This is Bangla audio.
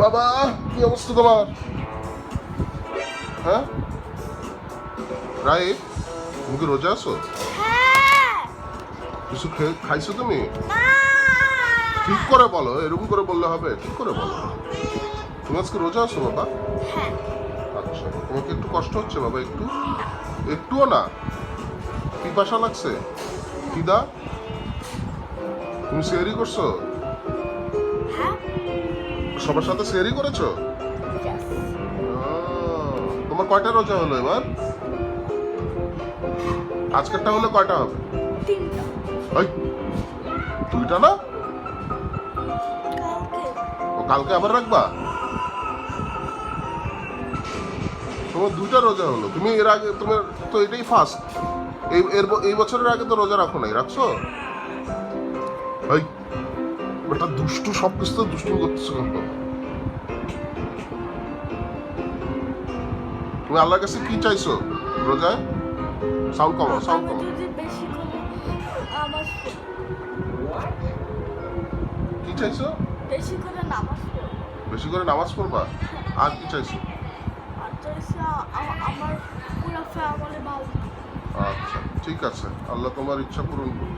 বাবা কি অবস্থা তোমার? হ্যাঁ রাইট, তুমি কি রোজা আছো? হ্যাঁ কিছু খাইছো তুমি? না ঠিক করে বলো, এরকম করে বললে হবে? ঠিক করে বলো, তুমি আজকে রোজা আছো বাবা? হ্যাঁ আচ্ছা, তোমাকে একটু কষ্ট হচ্ছে বাবা? একটু, একটুও না? পিপাসা লাগছে? খিদা? তুমি সেহরি করছো? হ্যাঁ সবার সাথে সেহরি করেছো? yes তোমার কয়টা রোজা হলো এবার? আজকেরটা হলে কয়টা হবে? তিনটা এই, দুইটা না? কালকে ও কালকে আবার রাখবা? তোমার দুইটা রোজা হলো, তুমি এর আগে তোমার তো এটাই ফার্স্ট। এই বছরের আগে তো রোজা রাখো নাই, রাখছো? এই বেটা দুষ্টু, সব কিছু তো দুষ্টুমি করতেছো কিন্তু। তুমি আল্লাহর কাছে কি চাইছো রোজায়? সাউন্ড কমাও, সাউন্ড আমি কমাও। যদি বেশি করে নামাজ পড়ি, কি চাইছো? বেশি করে নামাজ পড়ি বেশি করে নামাজ পড়বা? আর কি চাইছো? আর চাইছি আমার পুরো ফ্যামিলি ভালো থাকে। আচ্ছা ঠিক আছে, আল্লাহ তোমার ইচ্ছা পূরণ করুন।